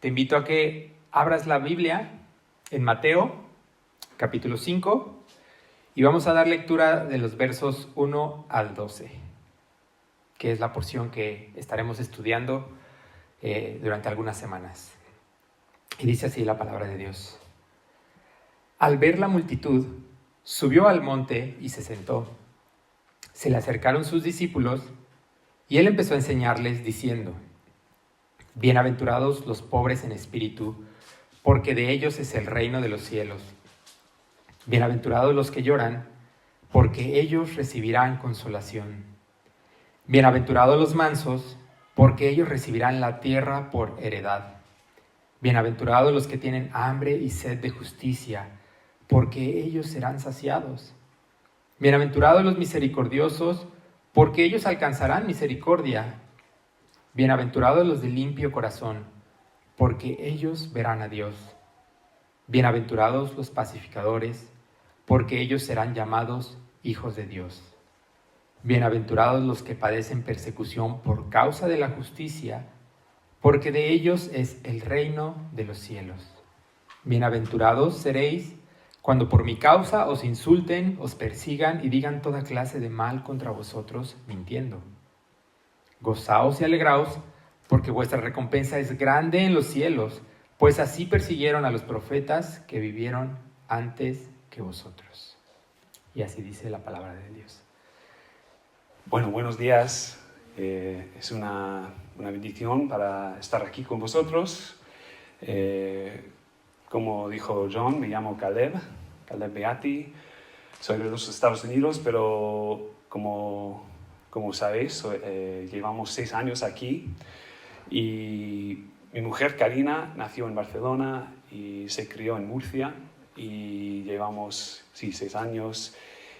Te invito a que abras la Biblia en Mateo, capítulo 5, y vamos a dar lectura de los versos 1 al 12, que es la porción que estaremos estudiando durante algunas semanas. Y dice así la palabra de Dios. Al ver la multitud, subió al monte y se sentó. Se le acercaron sus discípulos y él empezó a enseñarles diciendo: Bienaventurados los pobres en espíritu, porque de ellos es el reino de los cielos. Bienaventurados los que lloran, porque ellos recibirán consolación. Bienaventurados los mansos, porque ellos recibirán la tierra por heredad. Bienaventurados los que tienen hambre y sed de justicia, porque ellos serán saciados. Bienaventurados los misericordiosos, porque ellos alcanzarán misericordia. Bienaventurados los de limpio corazón, porque ellos verán a Dios. Bienaventurados los pacificadores, porque ellos serán llamados hijos de Dios. Bienaventurados los que padecen persecución por causa de la justicia, porque de ellos es el reino de los cielos. Bienaventurados seréis cuando por mi causa os insulten, os persigan y digan toda clase de mal contra vosotros, mintiendo. Gozaos y alegraos, porque vuestra recompensa es grande en los cielos, pues así persiguieron a los profetas que vivieron antes que vosotros. Y así dice la palabra de Dios. Bueno, buenos días. Es una bendición para estar aquí con vosotros. Como dijo John, me llamo Caleb Beati. Soy de los Estados Unidos, pero como sabéis, llevamos 6 años aquí. Y mi mujer Karina nació en Barcelona y se crió en Murcia. Y llevamos 6 años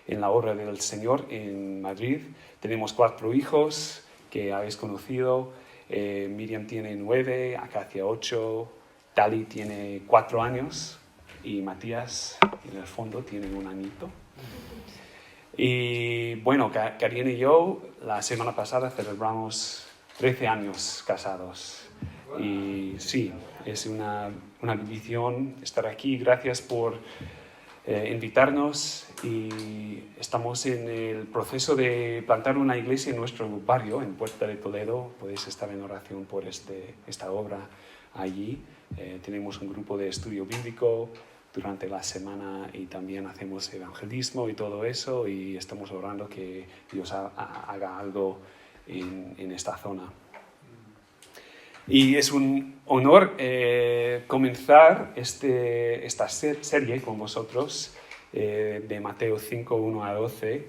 en la obra del Señor en Madrid. Tenemos 4 hijos que habéis conocido. Miriam tiene 9, Acacia 8, Tali tiene 4 años y Matías en el fondo tiene 1 añito. Y bueno, Karina y yo la semana pasada celebramos 13 años casados. Y sí, es una bendición estar aquí. Gracias por invitarnos, y estamos en el proceso de plantar una iglesia en nuestro barrio, en Puerta de Toledo. Podéis estar en oración por esta obra allí. Tenemos un grupo de estudio bíblico durante la semana y también hacemos evangelismo y todo eso, y estamos orando que Dios haga algo en esta zona. Y es un honor comenzar esta serie con vosotros de Mateo 5, 1 a 12.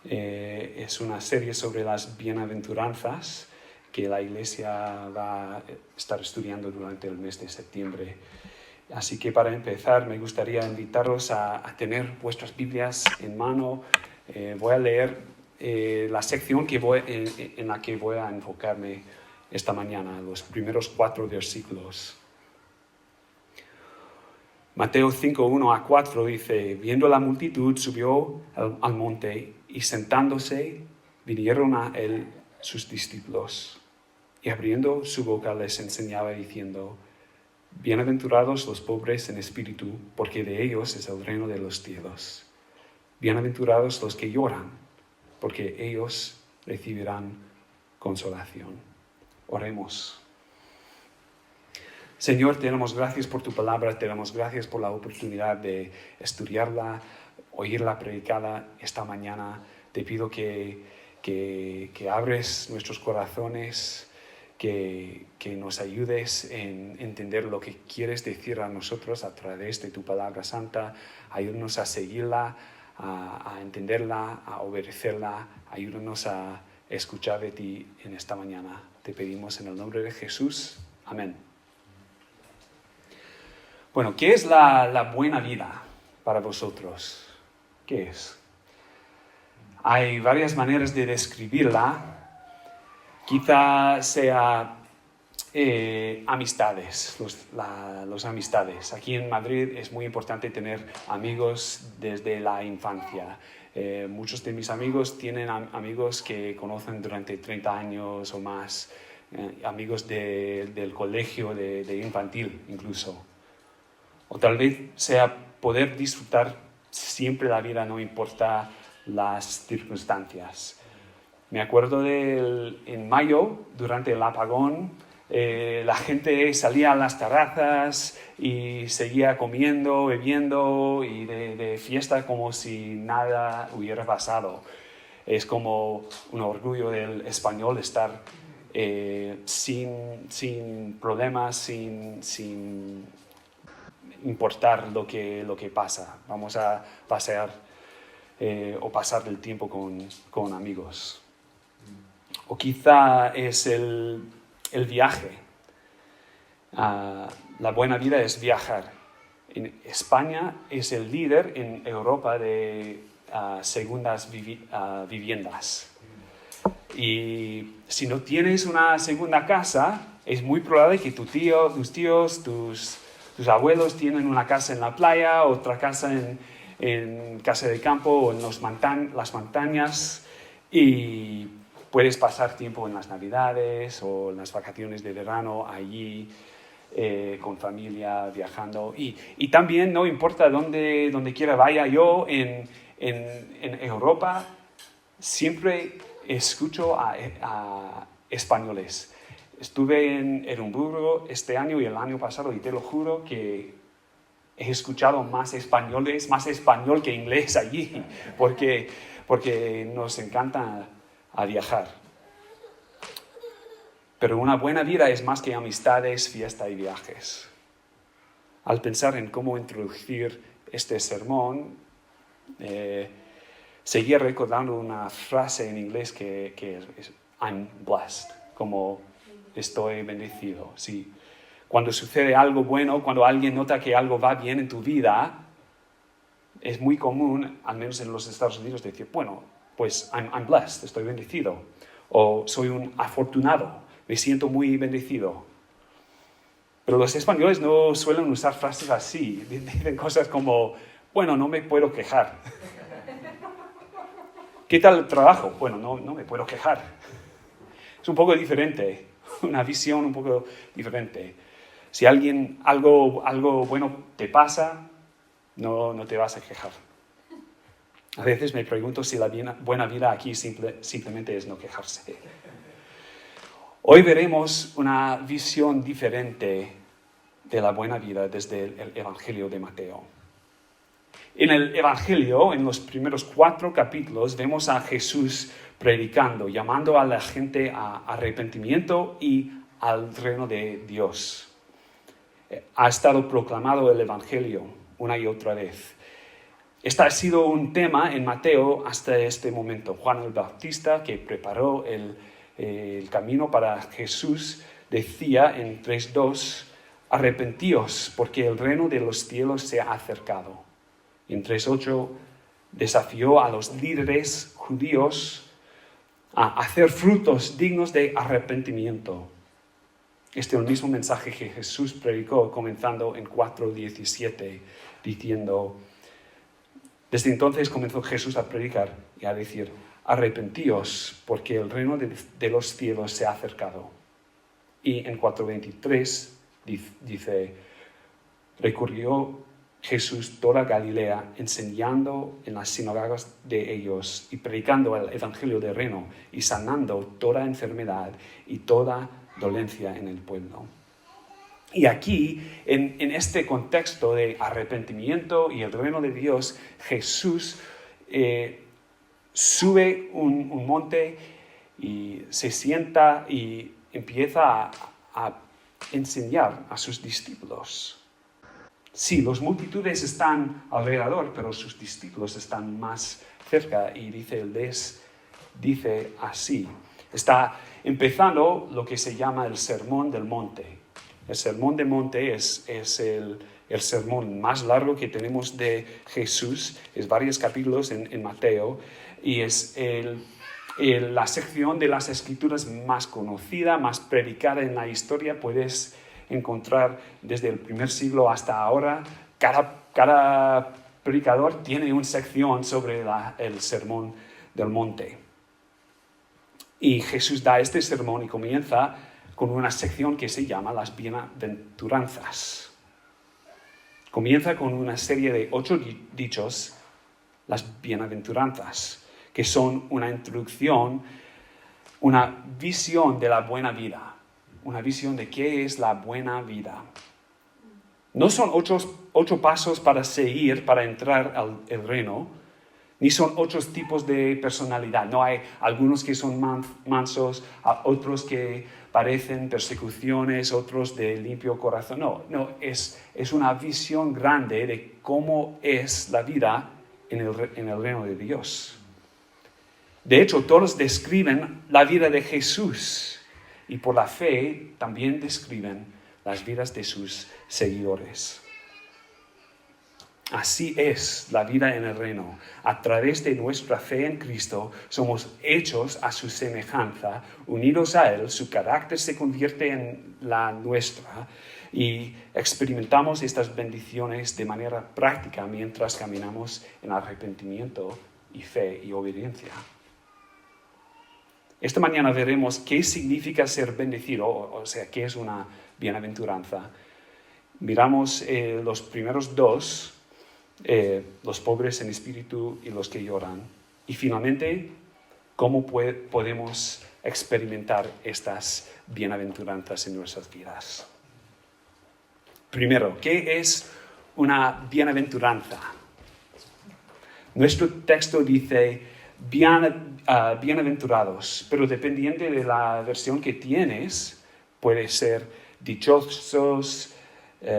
Es una serie sobre las bienaventuranzas que la Iglesia va a estar estudiando durante el mes de septiembre. Así que para empezar me gustaría invitaros a tener vuestras Biblias en mano. Voy a leer la sección en la que voy a enfocarme esta mañana, los primeros 4 versículos. Mateo 5, 1 a 4 dice: Viendo la multitud, subió al monte, y sentándose, vinieron a él sus discípulos. Y abriendo su boca les enseñaba diciendo: Bienaventurados los pobres en espíritu, porque de ellos es el reino de los cielos. Bienaventurados los que lloran, porque ellos recibirán consolación. Oremos. Señor, te damos gracias por tu palabra, te damos gracias por la oportunidad de estudiarla, oírla predicada esta mañana. Te pido que abres nuestros corazones, que nos ayudes en entender lo que quieres decir a nosotros a través de tu palabra santa. Ayúdanos a seguirla, a entenderla, a obedecerla. Ayúdanos a escuchar de ti en esta mañana. Te pedimos en el nombre de Jesús. Amén. Bueno, ¿qué es la buena vida para vosotros? ¿Qué es? Hay varias maneras de describirla. Quizá sea amistades, los amistades. Aquí en Madrid es muy importante tener amigos desde la infancia. Muchos de mis amigos tienen amigos que conocen durante 30 años o más. amigos del colegio, de infantil incluso. O tal vez sea poder disfrutar siempre la vida, no importa las circunstancias. Me acuerdo en mayo, durante el apagón, la gente salía a las terrazas y seguía comiendo, bebiendo y de fiesta como si nada hubiera pasado. Es como un orgullo del español estar sin problemas, sin importar lo que pasa. Vamos a pasear o pasar el tiempo con amigos. O quizá es el viaje. La buena vida es viajar. En España es el líder en Europa de segundas viviendas. Y si no tienes una segunda casa, es muy probable que tus tíos, tus abuelos tienen una casa en la playa, otra casa en casa de campo o en las montañas, y puedes pasar tiempo en las Navidades o en las vacaciones de verano allí con familia, viajando. Y también no importa donde quiera vaya yo en Europa, siempre escucho a españoles. Estuve en Edimburgo este año y el año pasado y te lo juro que he escuchado más español que inglés allí, porque nos encanta viajar. Pero una buena vida es más que amistades, fiesta y viajes. Al pensar en cómo introducir este sermón, seguía recordando una frase en inglés que es I'm blessed, como estoy bendecido. Sí. Cuando sucede algo bueno, cuando alguien nota que algo va bien en tu vida, es muy común, al menos en los Estados Unidos, decir, bueno, pues I'm blessed, estoy bendecido. O soy un afortunado, me siento muy bendecido. Pero los españoles no suelen usar frases así. Dicen cosas como, bueno, no me puedo quejar. ¿Qué tal el trabajo? Bueno, no me puedo quejar. Es un poco diferente, una visión un poco diferente. Si algo bueno te pasa, no te vas a quejar. A veces me pregunto si la buena vida aquí simplemente es no quejarse. Hoy veremos una visión diferente de la buena vida desde el Evangelio de Mateo. En el Evangelio, en los primeros 4 capítulos, vemos a Jesús predicando, llamando a la gente a arrepentimiento y al reino de Dios. Ha estado proclamado el Evangelio una y otra vez. Este ha sido un tema en Mateo hasta este momento. Juan el Bautista, que preparó el camino para Jesús, decía en 3:2, arrepentíos porque el reino de los cielos se ha acercado. En 3:8 desafió a los líderes judíos a hacer frutos dignos de arrepentimiento. Este es el mismo mensaje que Jesús predicó comenzando en 4:17, diciendo, desde entonces comenzó Jesús a predicar y a decir, arrepentíos porque el reino de los cielos se ha acercado. Y en 4:23 dice, recorrió Jesús toda Galilea, enseñando en las sinagogas de ellos y predicando el evangelio del reino y sanando toda enfermedad y toda dolencia en el pueblo. Y aquí, en este contexto de arrepentimiento y el reino de Dios, Jesús sube un monte y se sienta y empieza a enseñar a sus discípulos. Sí, las multitudes están alrededor, pero sus discípulos están más cerca y dice así. Está empezando lo que se llama el Sermón del Monte. El Sermón del Monte es el sermón más largo que tenemos de Jesús. Es varios capítulos en Mateo y es la sección de las Escrituras más conocida, más predicada en la historia. Puedes encontrar desde el primer siglo hasta ahora, cada predicador tiene una sección sobre el Sermón del Monte. Y Jesús da este sermón y comienza con una sección que se llama las bienaventuranzas. Comienza con una serie de 8 dichos, las bienaventuranzas, que son una introducción, una visión de la buena vida, una visión de qué es la buena vida. No son 8 pasos para seguir, para entrar al reino, ni son 8 tipos de personalidad. No hay algunos que son mansos, otros que parecen persecuciones, otros de limpio corazón. No, es una visión grande de cómo es la vida en el reino de Dios. De hecho, todos describen la vida de Jesús y por la fe también describen las vidas de sus seguidores. Así es la vida en el reino. A través de nuestra fe en Cristo somos hechos a su semejanza, unidos a Él, su carácter se convierte en la nuestra y experimentamos estas bendiciones de manera práctica mientras caminamos en arrepentimiento y fe y obediencia. Esta mañana veremos qué significa ser bendecido, o sea, qué es una bienaventuranza. Miramos los primeros 2, los pobres en espíritu y los que lloran. Y finalmente, cómo podemos experimentar estas bienaventuranzas en nuestras vidas. Primero, ¿qué es una bienaventuranza? Nuestro texto dice bienaventurados, pero dependiendo de la versión que tienes, puede ser dichosos,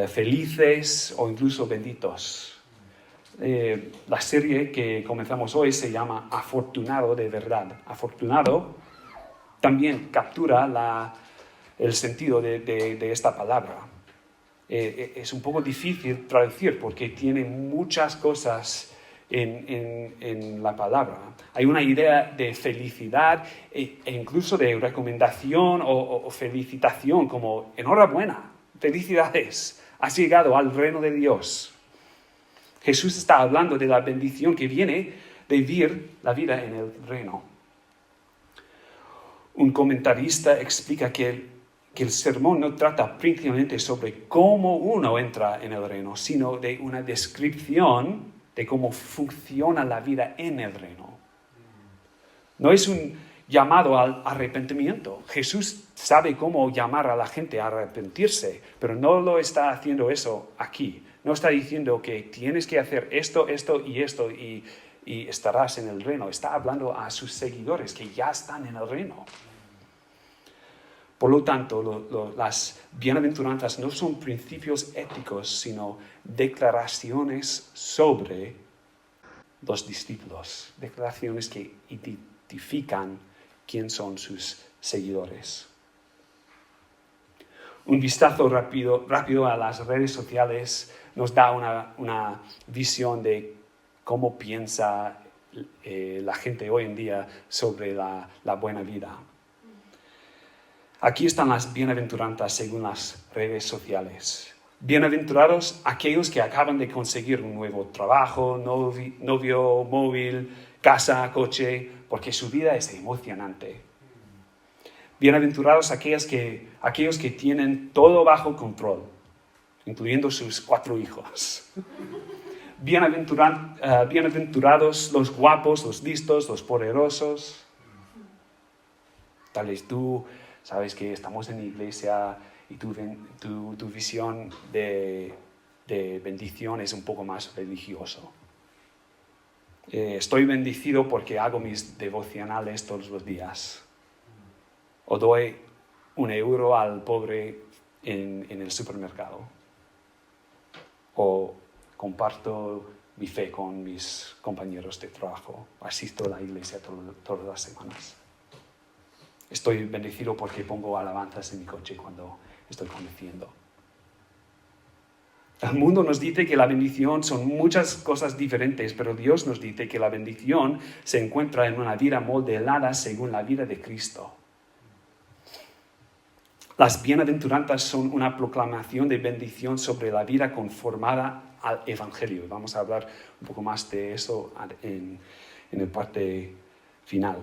felices o incluso benditos. La serie que comenzamos hoy se llama Afortunado de verdad. Afortunado también captura el sentido de esta palabra. Es un poco difícil traducir porque tiene muchas cosas en la palabra. Hay una idea de felicidad e incluso de recomendación o felicitación, como enhorabuena, felicidades, has llegado al reino de Dios. Jesús está hablando de la bendición que viene de vivir la vida en el reino. Un comentarista explica que el sermón no trata principalmente sobre cómo uno entra en el reino, sino de una descripción de cómo funciona la vida en el reino. No es un llamado al arrepentimiento. Jesús sabe cómo llamar a la gente a arrepentirse, pero no lo está haciendo eso aquí. No está diciendo que tienes que hacer esto y estarás en el reino. Está hablando a sus seguidores que ya están en el reino. Por lo tanto, las bienaventuranzas no son principios éticos, sino declaraciones sobre los discípulos, declaraciones que identifican quién son sus seguidores. Un vistazo rápido a las redes sociales nos da una visión de cómo piensa la gente hoy en día sobre la buena vida. Aquí están las bienaventuranzas según las redes sociales. Bienaventurados aquellos que acaban de conseguir un nuevo trabajo, novio, móvil, casa, coche, porque su vida es emocionante. Bienaventurados aquellos que tienen todo bajo control, incluyendo sus 4 hijos. Bienaventurados los guapos, los listos, los poderosos. Tal vez tú sabes que estamos en la iglesia y tu visión de bendición es un poco más religioso. Estoy bendecido porque hago mis devocionales todos los días. O doy €1 al pobre en el supermercado. O comparto mi fe con mis compañeros de trabajo. Asisto a la iglesia todas las semanas. Estoy bendecido porque pongo alabanzas en mi coche cuando estoy conduciendo. El mundo nos dice que la bendición son muchas cosas diferentes, pero Dios nos dice que la bendición se encuentra en una vida modelada según la vida de Cristo. Las bienaventuranzas son una proclamación de bendición sobre la vida conformada al Evangelio. Vamos a hablar un poco más de eso en la parte final.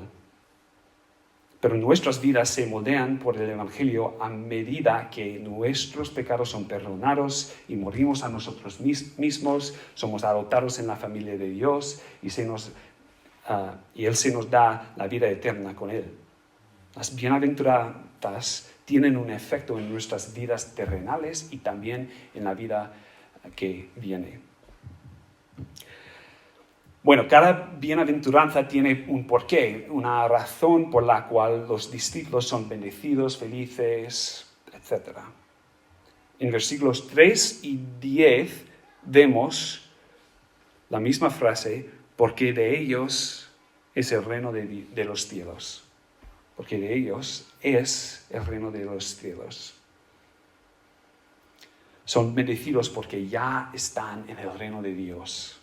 Pero nuestras vidas se moldean por el Evangelio a medida que nuestros pecados son perdonados y morimos a nosotros mismos, somos adoptados en la familia de Dios y Él se nos da la vida eterna con Él. Las bienaventuranzas tienen un efecto en nuestras vidas terrenales y también en la vida que viene. Bueno, cada bienaventuranza tiene un porqué, una razón por la cual los discípulos son bendecidos, felices, etc. En versículos 3 y 10 vemos la misma frase, porque de ellos es el reino de los cielos. Porque de ellos es el reino de los cielos. Son bendecidos porque ya están en el reino de Dios.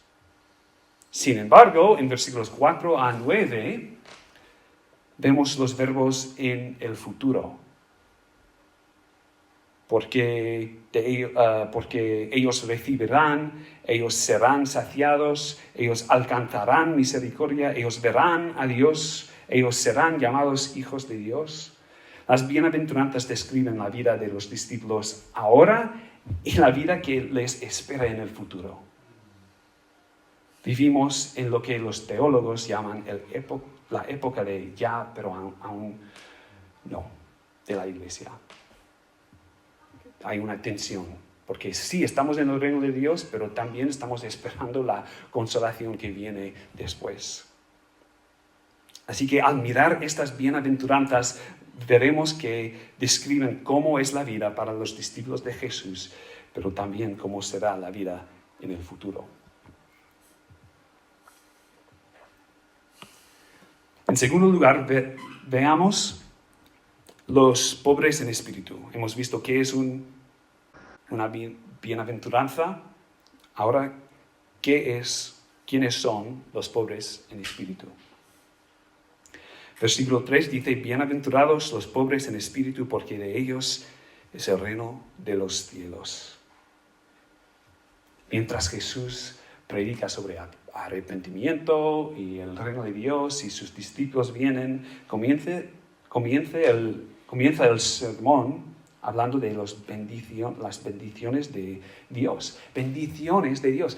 Sin embargo, en versículos 4 a 9, vemos los verbos en el futuro. Porque ellos recibirán, ellos serán saciados, ellos alcanzarán misericordia, ellos verán a Dios, ellos serán llamados hijos de Dios. Las bienaventuranzas describen la vida de los discípulos ahora y la vida que les espera en el futuro. Vivimos en lo que los teólogos llaman la época de ya, pero aún no, de la iglesia. Hay una tensión, porque sí, estamos en el reino de Dios, pero también estamos esperando la consolación que viene después. Así que al mirar estas bienaventuranzas, veremos que describen cómo es la vida para los discípulos de Jesús, pero también cómo será la vida en el futuro. En segundo lugar, veamos los pobres en espíritu. Hemos visto qué es una bienaventuranza. Ahora, ¿quiénes son los pobres en espíritu? Versículo 3 dice, bienaventurados los pobres en espíritu, porque de ellos es el reino de los cielos. Mientras Jesús predica sobre arrepentimiento y el reino de Dios y sus discípulos vienen, comienza el sermón hablando de las bendiciones de Dios. Bendiciones de Dios.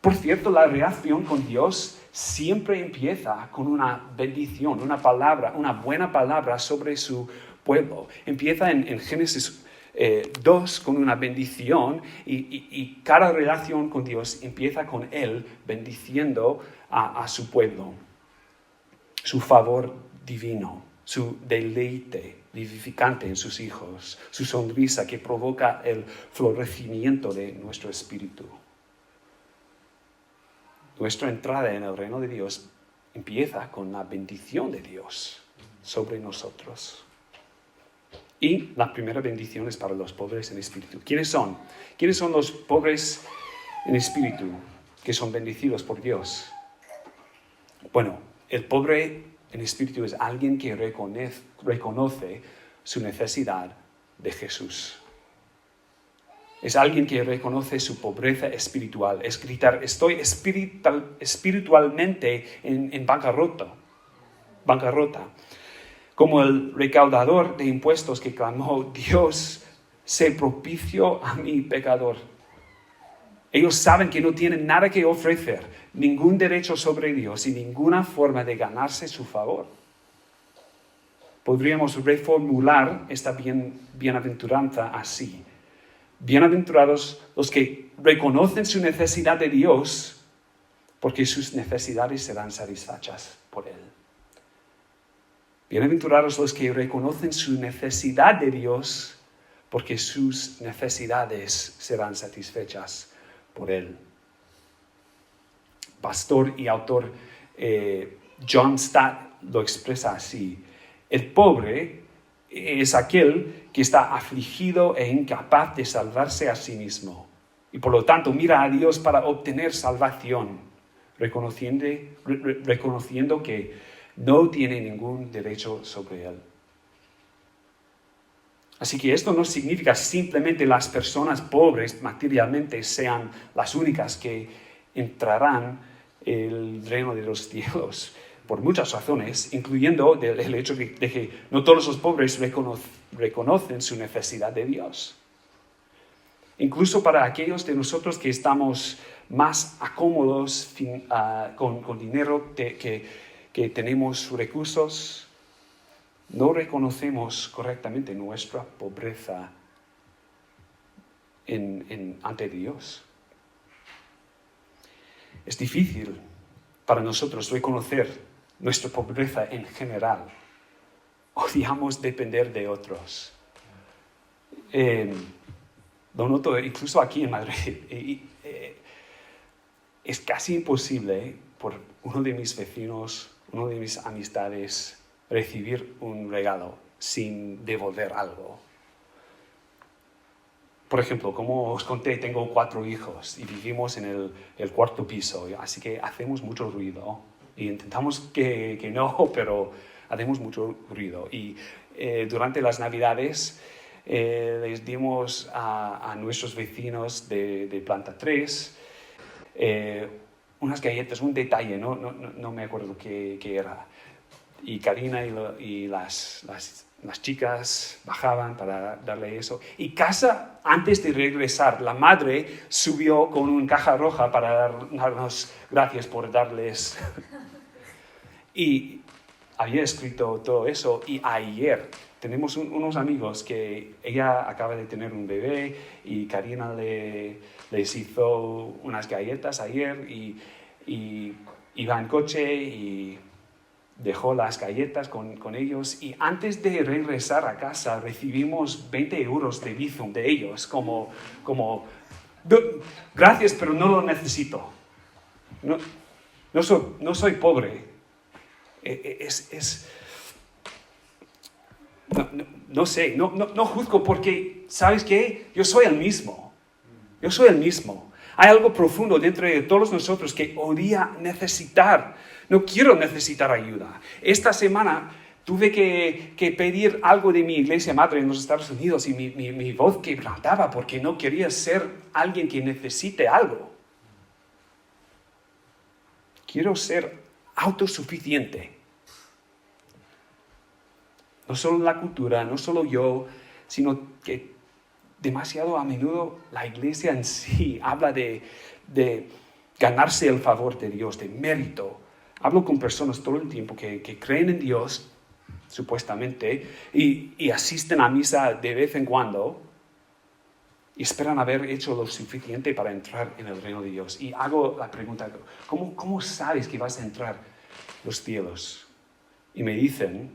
Por cierto, la relación con Dios siempre empieza con una bendición, una palabra, una buena palabra sobre su pueblo. Empieza en Génesis 2 con una bendición y cada relación con Dios empieza con Él bendiciendo a su pueblo. Su favor divino, su deleite vivificante en sus hijos, su sonrisa que provoca el florecimiento de nuestro espíritu. Nuestra entrada en el reino de Dios empieza con la bendición de Dios sobre nosotros. Y la primera bendición es para los pobres en espíritu. ¿Quiénes son? ¿Quiénes son los pobres en espíritu que son bendecidos por Dios? Bueno, el pobre en espíritu es alguien que reconoce su necesidad de Jesús. Es alguien que reconoce su pobreza espiritual. Es gritar, estoy espiritualmente en bancarrota. Como el recaudador de impuestos que clamó, Dios, sé propicio a mi pecador. Ellos saben que no tienen nada que ofrecer, ningún derecho sobre Dios y ninguna forma de ganarse su favor. Podríamos reformular esta bienaventuranza así. Bienaventurados los que reconocen su necesidad de Dios, porque sus necesidades serán satisfechas por Él. Bienaventurados los que reconocen su necesidad de Dios, porque sus necesidades serán satisfechas por Él. Pastor y autor John Stott lo expresa así. El pobre es aquel que está afligido e incapaz de salvarse a sí mismo. Y por lo tanto mira a Dios para obtener salvación, reconociendo que no tiene ningún derecho sobre él. Así que esto no significa simplemente las personas pobres materialmente sean las únicas que entrarán en el reino de los cielos. por muchas razones, incluyendo el hecho de que no todos los pobres reconocen su necesidad de Dios. Incluso para aquellos de nosotros que estamos más acómodos con dinero, que tenemos recursos, no reconocemos correctamente nuestra pobreza ante Dios. Es difícil para nosotros reconocer nuestra pobreza en general. Odiamos depender de otros. Lo noto incluso aquí en Madrid. Es casi imposible por uno de mis vecinos, uno de mis amistades, recibir un regalo sin devolver algo. Por ejemplo, como os conté, tengo 4 hijos y vivimos en el 4º piso, así que hacemos mucho ruido. Y intentamos que no, pero hacemos mucho ruido. Y durante las Navidades les dimos a nuestros vecinos de planta 3 unas galletas, un detalle, no me acuerdo qué era. Y Karina y las chicas bajaban para darle eso. Y casa, antes de regresar, la madre subió con una caja roja para darnos gracias por darles. Y había escrito todo eso. Y ayer tenemos unos amigos que ella acaba de tener un bebé y Karina les hizo unas galletas ayer y iba en coche y dejó las galletas con ellos, y antes de regresar a casa recibimos 20 euros de Bizum de ellos, como gracias, pero no lo necesito. No soy pobre. No sé, no juzgo porque, ¿sabes qué? Yo soy el mismo. Hay algo profundo dentro de todos nosotros que odia necesitar. No quiero necesitar ayuda. Esta semana tuve que pedir algo de mi iglesia madre en los Estados Unidos y mi voz quebrantaba porque no quería ser alguien que necesite algo. Quiero ser autosuficiente. No solo la cultura, no solo yo, sino que demasiado a menudo la iglesia en sí habla de ganarse el favor de Dios, de mérito. Hablo con personas todo el tiempo que creen en Dios, supuestamente, y asisten a misa de vez en cuando y esperan haber hecho lo suficiente para entrar en el reino de Dios. Y hago la pregunta, ¿cómo sabes que vas a entrar los cielos? Y me dicen,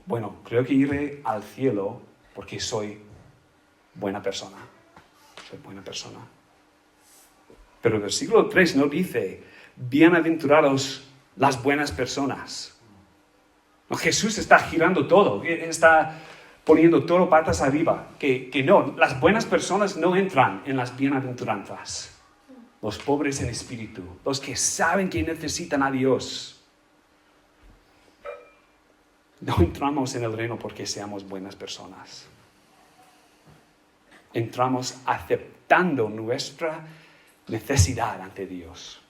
bueno, creo que iré al cielo porque soy buena persona. Pero el versículo 3 no dice, bienaventurados las buenas personas. No, Jesús está girando todo, está poniendo todo patas arriba. Que no, las buenas personas no entran en las bienaventuranzas. Los pobres en espíritu, los que saben que necesitan a Dios. No entramos en el reino porque seamos buenas personas. Entramos aceptando nuestra necesidad ante Dios.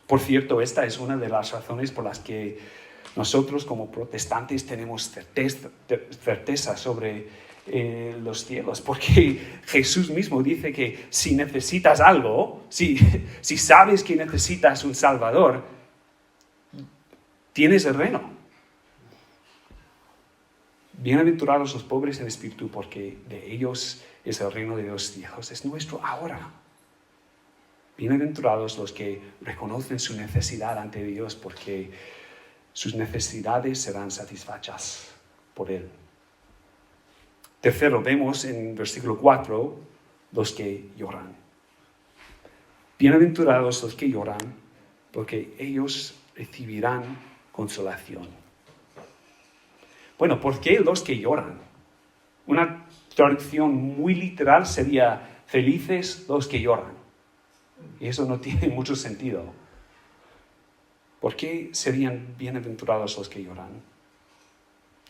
Por cierto, esta es una de las razones por las que nosotros como protestantes tenemos certeza sobre los cielos, porque Jesús mismo dice que si necesitas algo, si sabes que necesitas un Salvador, tienes el reino. Bienaventurados los pobres en espíritu, porque de ellos es el reino de los cielos, es nuestro ahora. Bienaventurados los que reconocen su necesidad ante Dios, porque sus necesidades serán satisfechas por Él. Tercero, vemos en versículo 4 los que lloran. Bienaventurados los que lloran, porque ellos recibirán consolación. Bueno, ¿por qué los que lloran? Una traducción muy literal sería felices los que lloran. Y eso no tiene mucho sentido. ¿Por qué serían bienaventurados los que lloran?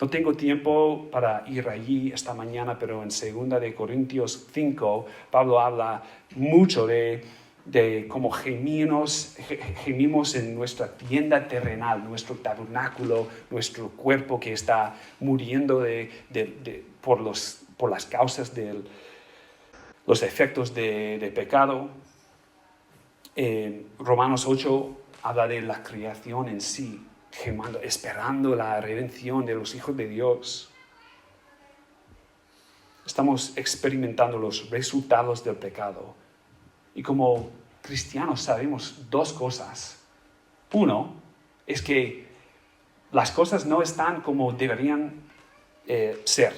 No tengo tiempo para ir allí esta mañana, pero en 2 Corintios 5, Pablo habla mucho de de cómo gemimos en nuestra tienda terrenal, nuestro tabernáculo, nuestro cuerpo que está muriendo por las causas de los efectos de pecado. Romanos 8 habla de la creación en sí, gemando, esperando la redención de los hijos de Dios. Estamos experimentando los resultados del pecado. Y como cristianos sabemos dos cosas. Uno es que las cosas no están como deberían ser.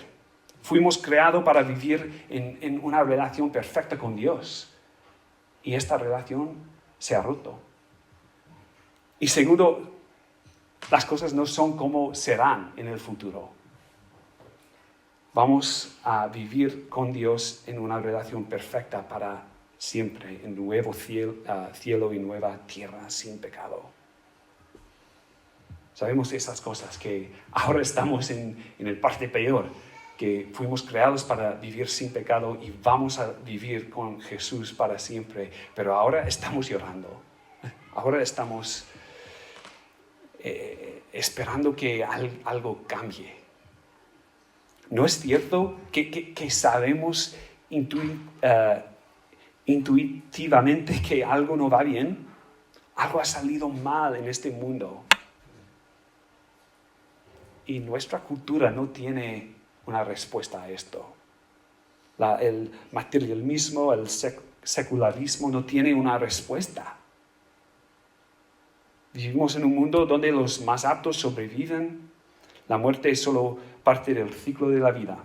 Fuimos creados para vivir en una relación perfecta con Dios. Y esta relación se ha roto. Y segundo, las cosas no son como serán en el futuro. Vamos a vivir con Dios en una relación perfecta para siempre, en nuevo cielo y nueva tierra sin pecado. Sabemos esas cosas, que ahora estamos en el parte peor, que fuimos creados para vivir sin pecado y vamos a vivir con Jesús para siempre. Pero ahora estamos llorando. Ahora estamos esperando que algo cambie. ¿No es cierto que sabemos intuitivamente que algo no va bien? Algo ha salido mal en este mundo. Y nuestra cultura no tiene una respuesta a esto. El materialismo, el secularismo no tiene una respuesta. Vivimos en un mundo donde los más aptos sobreviven. La muerte es solo parte del ciclo de la vida.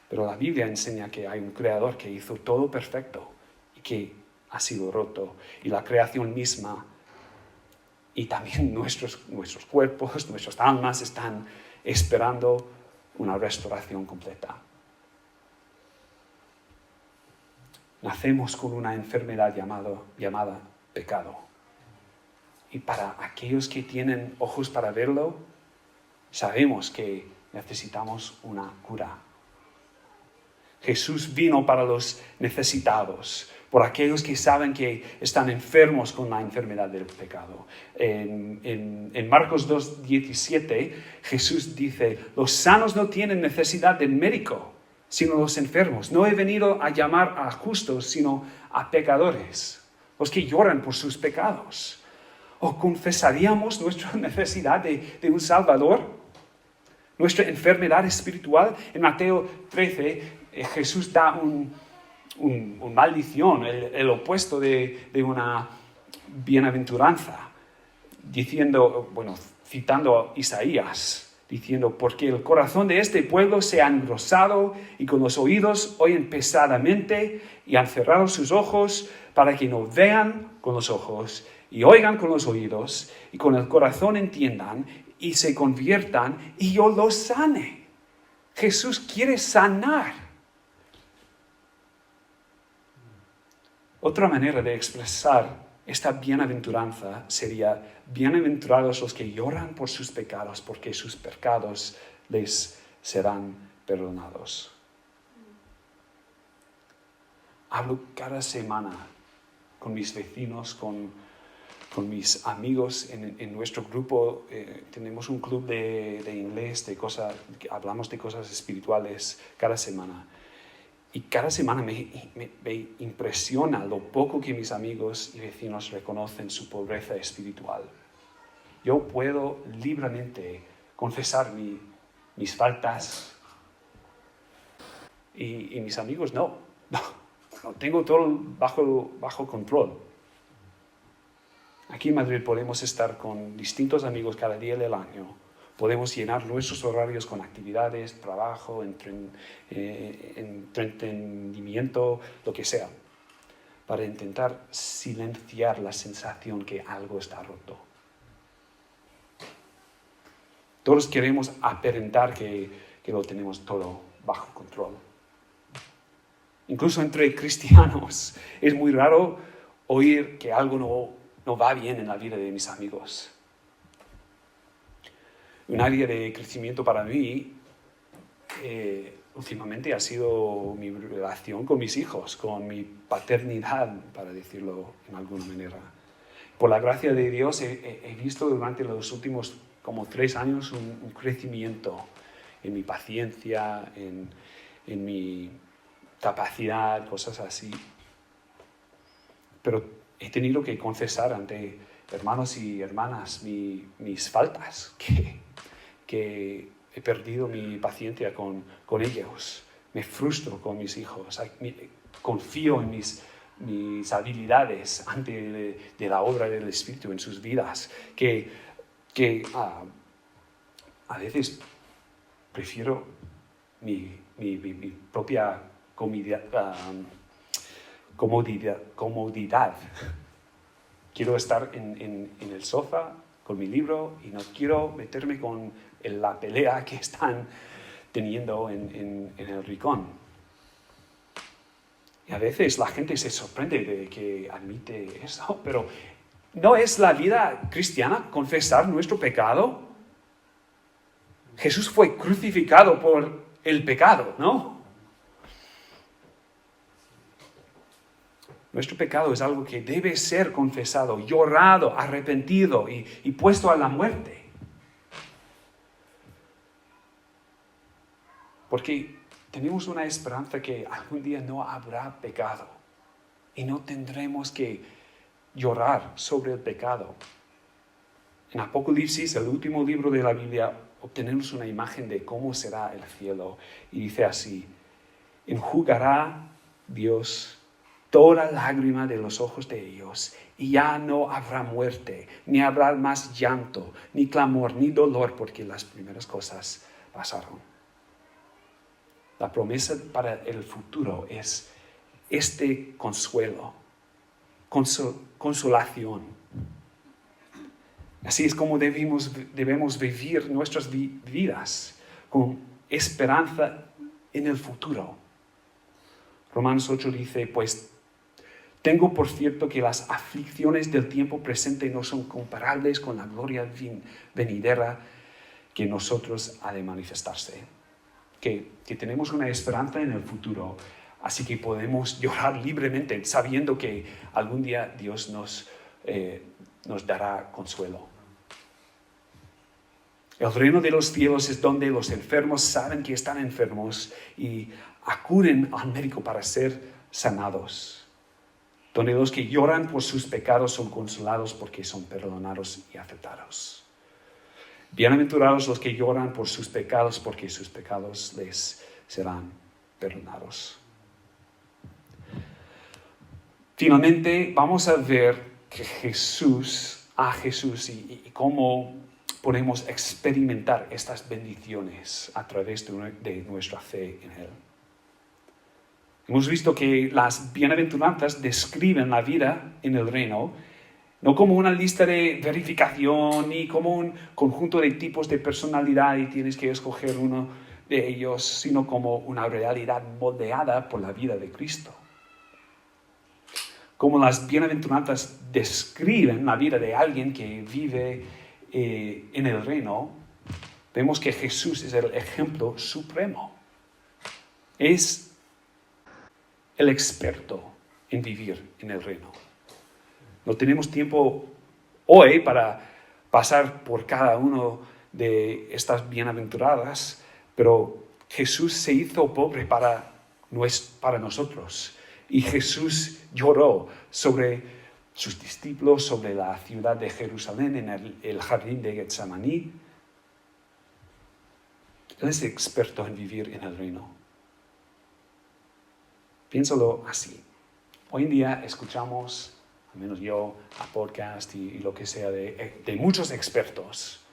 Pero la Biblia enseña que hay un creador que hizo todo perfecto y que ha sido roto. Y la creación misma y también nuestros cuerpos, nuestras almas están esperando una restauración completa. Nacemos con una enfermedad llamada pecado. Y para aquellos que tienen ojos para verlo, sabemos que necesitamos una cura. Jesús vino para los necesitados, por aquellos que saben que están enfermos con la enfermedad del pecado. En Marcos 2:17, Jesús dice, los sanos no tienen necesidad de médico, sino los enfermos. No he venido a llamar a justos, sino a pecadores, los que lloran por sus pecados. ¿O confesaríamos nuestra necesidad de un Salvador? Nuestra enfermedad espiritual. En Mateo 13, Jesús da una maldición, el opuesto de una bienaventuranza, citando a Isaías, diciendo, porque el corazón de este pueblo se ha engrosado y con los oídos oyen pesadamente y han cerrado sus ojos para que no vean con los ojos y oigan con los oídos y con el corazón entiendan y se conviertan y yo los sane. Jesús quiere sanar. Otra manera de expresar esta bienaventuranza sería, bienaventurados los que lloran por sus pecados, porque sus pecados les serán perdonados. Hablo cada semana con mis vecinos, con mis amigos en nuestro grupo. Tenemos un club de inglés, hablamos de cosas espirituales cada semana. Y cada semana me impresiona lo poco que mis amigos y vecinos reconocen su pobreza espiritual. Yo puedo libremente confesar mis faltas y mis amigos no. Tengo todo bajo control. Aquí en Madrid podemos estar con distintos amigos cada día del año. Podemos llenar nuestros horarios con actividades, trabajo, entretenimiento, lo que sea, para intentar silenciar la sensación que algo está roto. Todos queremos aparentar que lo tenemos todo bajo control. Incluso entre cristianos es muy raro oír que algo no va bien en la vida de mis amigos. Un área de crecimiento para mí últimamente ha sido mi relación con mis hijos, con mi paternidad, para decirlo en alguna manera. Por la gracia de Dios he visto durante los últimos como 3 años un crecimiento en mi paciencia, en mi capacidad, cosas así. Pero he tenido que confesar ante hermanos y hermanas mis faltas, que he perdido mi paciencia con ellos. Me frustro con mis hijos, confío en mis habilidades ante de la obra del Espíritu en sus vidas, que a veces prefiero mi propia comodidad. Quiero estar en el sofá con mi libro y no quiero meterme en la pelea que están teniendo en el rincón. Y a veces la gente se sorprende de que admite eso, pero ¿no es la vida cristiana confesar nuestro pecado? Jesús fue crucificado por el pecado, ¿no? Nuestro pecado es algo que debe ser confesado, llorado, arrepentido y puesto a la muerte. Porque tenemos una esperanza que algún día no habrá pecado y no tendremos que llorar sobre el pecado. En Apocalipsis, el último libro de la Biblia, obtenemos una imagen de cómo será el cielo. Y dice así: enjugará Dios toda lágrima de los ojos de ellos, y ya no habrá muerte, ni habrá más llanto, ni clamor, ni dolor, porque las primeras cosas pasaron. La promesa para el futuro es este consuelo, consolación. Así es como debemos vivir nuestras vidas, con esperanza en el futuro. Romanos 8 dice, pues tengo por cierto que las aflicciones del tiempo presente no son comparables con la gloria venidera que en nosotros ha de manifestarse. Que tenemos una esperanza en el futuro, así que podemos llorar libremente sabiendo que algún día Dios nos dará consuelo. El reino de los cielos es donde los enfermos saben que están enfermos y acuden al médico para ser sanados. Donde los que lloran por sus pecados son consolados porque son perdonados y aceptados. Bienaventurados los que lloran por sus pecados porque sus pecados les serán perdonados. Finalmente, vamos a ver que Jesús y cómo podemos experimentar estas bendiciones a través de nuestra fe en Él. Hemos visto que las bienaventuranzas describen la vida en el reino, no como una lista de verificación ni como un conjunto de tipos de personalidad y tienes que escoger uno de ellos, sino como una realidad moldeada por la vida de Cristo. Como las bienaventuranzas describen la vida de alguien que vive en el reino, vemos que Jesús es el ejemplo supremo. Es el experto en vivir en el reino. No tenemos tiempo hoy para pasar por cada uno de estas bienaventuradas, pero Jesús se hizo pobre para nosotros. Y Jesús lloró sobre sus discípulos, sobre la ciudad de Jerusalén, en el jardín de Getsemaní. Él es experto en vivir en el reino. Piénsalo así. Hoy en día escuchamos, al menos yo, a podcast y lo que sea de muchos expertos.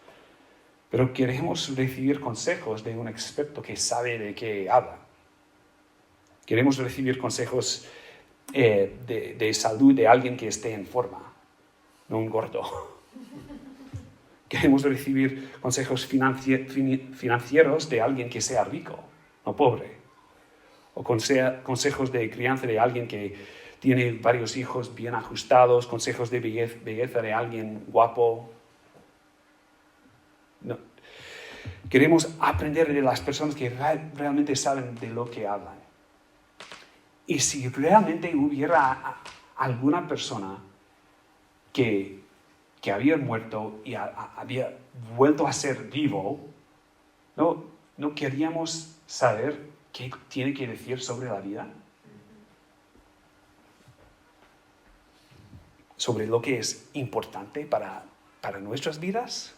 Pero queremos recibir consejos de un experto que sabe de qué habla. Queremos recibir consejos de salud de alguien que esté en forma, no un gordo. Queremos recibir consejos financieros de alguien que sea rico, no pobre. O consejos de crianza de alguien que tiene varios hijos bien ajustados, consejos de belleza de alguien guapo. No. Queremos aprender de las personas que realmente saben de lo que hablan. Y si realmente hubiera alguna persona que había muerto y había vuelto a ser vivo, ¿no queríamos saber qué tiene que decir sobre la vida? Sobre lo que es importante para nuestras vidas.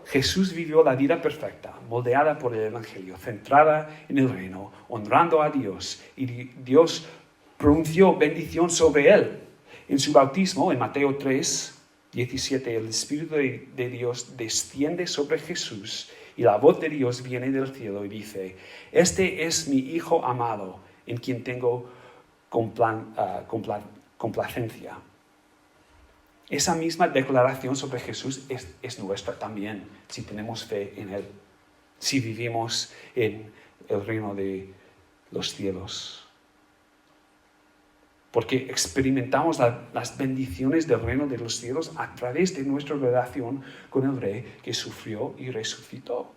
Jesús vivió la vida perfecta, moldeada por el Evangelio, centrada en el reino, honrando a Dios. Y Dios pronunció bendición sobre él. En su bautismo, en Mateo 3, 17, el Espíritu de Dios desciende sobre Jesús y la voz de Dios viene del cielo y dice: este es mi Hijo amado, en quien tengo complacencia. Esa misma declaración sobre Jesús es nuestra también, si tenemos fe en Él, si vivimos en el reino de los cielos. Porque experimentamos las bendiciones del reino de los cielos a través de nuestra relación con el Rey que sufrió y resucitó.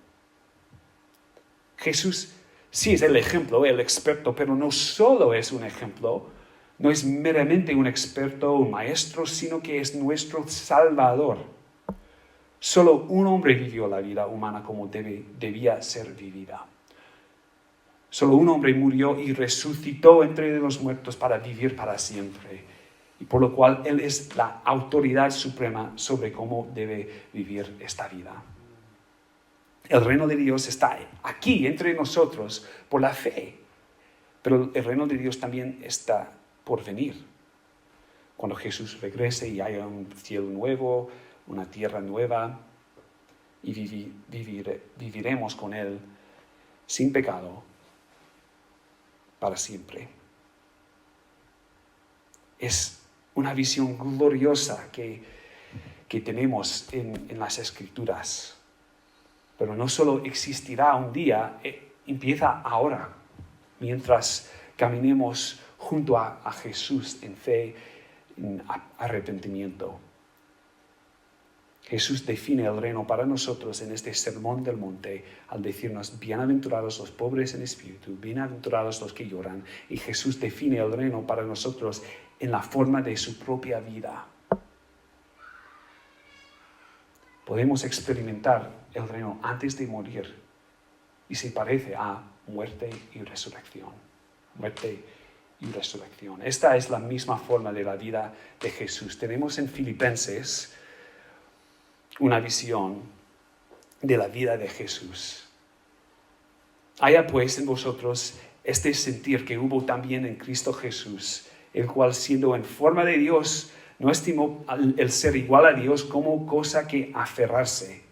Jesús sí es el ejemplo, el experto, pero no solo es un ejemplo. No es meramente un experto, un maestro, sino que es nuestro Salvador. Solo un hombre vivió la vida humana como debía ser vivida. Solo un hombre murió y resucitó entre los muertos para vivir para siempre. Y por lo cual Él es la autoridad suprema sobre cómo debe vivir esta vida. El reino de Dios está aquí entre nosotros por la fe. Pero el reino de Dios también está por venir. Cuando Jesús regrese y haya un cielo nuevo, una tierra nueva, y viviremos con Él sin pecado para siempre. Es una visión gloriosa que tenemos en las Escrituras. Pero no solo existirá un día, empieza ahora, mientras caminemos junto a Jesús en fe, en arrepentimiento. Jesús define el reino para nosotros en este sermón del monte al decirnos: bienaventurados los pobres en espíritu, bienaventurados los que lloran. Y Jesús define el reino para nosotros en la forma de su propia vida. Podemos experimentar el reino antes de morir y se parece a muerte y resurrección. Muerte y resurrección. Esta es la misma forma de la vida de Jesús. Tenemos en Filipenses una visión de la vida de Jesús. Haya pues en vosotros este sentir que hubo también en Cristo Jesús, el cual, siendo en forma de Dios, no estimó el ser igual a Dios como cosa que aferrarse,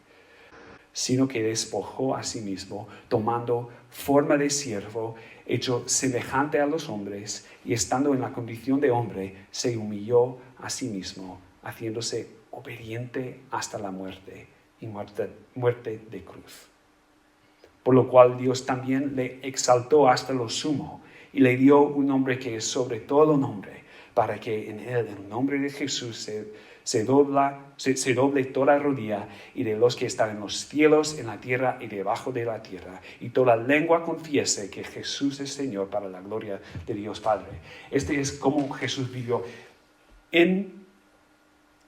sino que despojó a sí mismo, tomando forma de siervo, hecho semejante a los hombres, y estando en la condición de hombre, se humilló a sí mismo, haciéndose obediente hasta la muerte, y muerte de cruz. Por lo cual Dios también le exaltó hasta lo sumo, y le dio un nombre que es sobre todo nombre, para que en él, en el nombre de Jesús, se doble toda rodilla, y de los que están en los cielos, en la tierra y debajo de la tierra, y toda lengua confiese que Jesús es Señor, para la gloria de Dios Padre. Este es como Jesús vivió en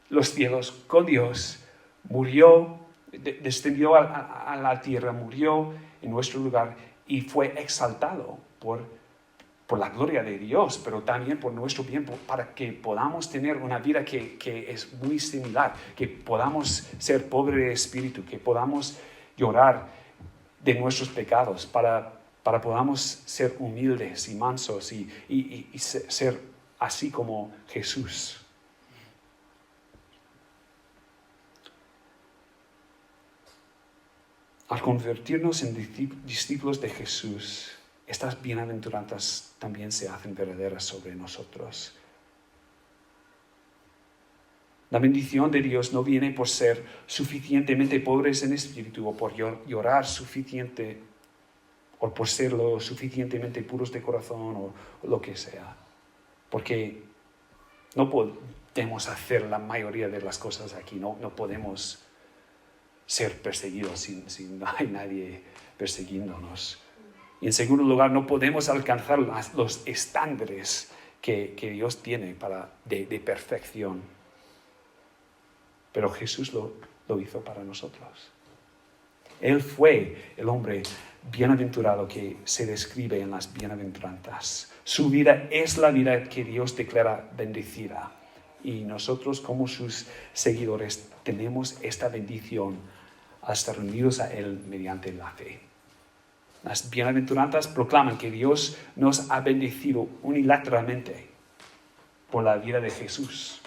los cielos con Dios, murió, descendió a la tierra, murió en nuestro lugar y fue exaltado por la gloria de Dios, pero también por nuestro bien, para que podamos tener una vida que es muy similar, que podamos ser pobres de espíritu, que podamos llorar de nuestros pecados, para podamos ser humildes y mansos y ser así como Jesús. Al convertirnos en discípulos de Jesús, estas bienaventuranzas también se hacen verdaderas sobre nosotros. La bendición de Dios no viene por ser suficientemente pobres en espíritu, o por llorar suficiente, o por ser lo suficientemente puros de corazón, o lo que sea. Porque no podemos hacer la mayoría de las cosas aquí, no podemos ser perseguidos si no hay nadie persiguiéndonos. Y en segundo lugar, no podemos alcanzar los estándares que Dios tiene de perfección. Pero Jesús lo hizo para nosotros. Él fue el hombre bienaventurado que se describe en las bienaventuranzas. Su vida es la vida que Dios declara bendecida. Y nosotros, como sus seguidores, tenemos esta bendición al estar unidos a Él mediante la fe. Las bienaventuranzas proclaman que Dios nos ha bendecido unilateralmente por la vida de Jesús,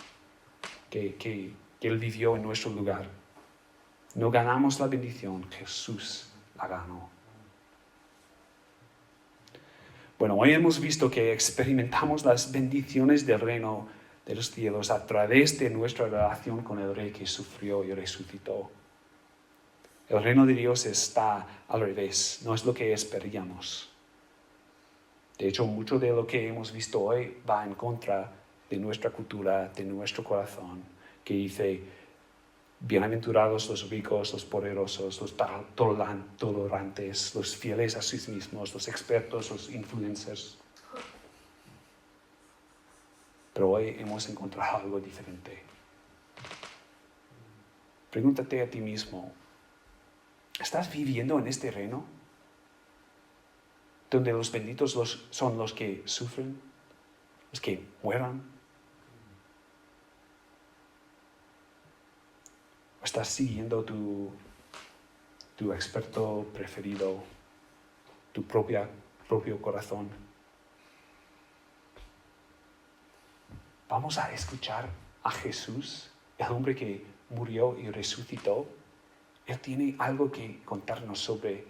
que Él vivió en nuestro lugar. No ganamos la bendición, Jesús la ganó. Bueno, hoy hemos visto que experimentamos las bendiciones del reino de los cielos a través de nuestra relación con el Rey que sufrió y resucitó. El reino de Dios está al revés, no es lo que esperábamos. De hecho, mucho de lo que hemos visto hoy va en contra de nuestra cultura, de nuestro corazón, que dice: bienaventurados los ricos, los poderosos, los tolerantes, los fieles a sí mismos, los expertos, los influencers. Pero hoy hemos encontrado algo diferente. Pregúntate a ti mismo: ¿estás viviendo en este reino donde los benditos son los que sufren, los que mueran? ¿O estás siguiendo tu experto preferido, tu propio corazón? Vamos a escuchar a Jesús, el hombre que murió y resucitó. Él tiene algo que contarnos sobre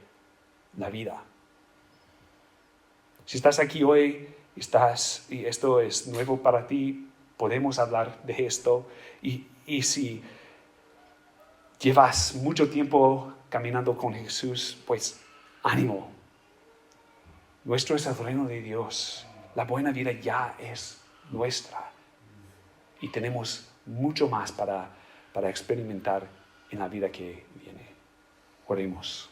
la vida. Si estás aquí hoy y esto es nuevo para ti, podemos hablar de esto. Y si llevas mucho tiempo caminando con Jesús, pues ánimo. Nuestro es el reino de Dios. La buena vida ya es nuestra. Y tenemos mucho más para experimentar en la vida que viene. Oremos.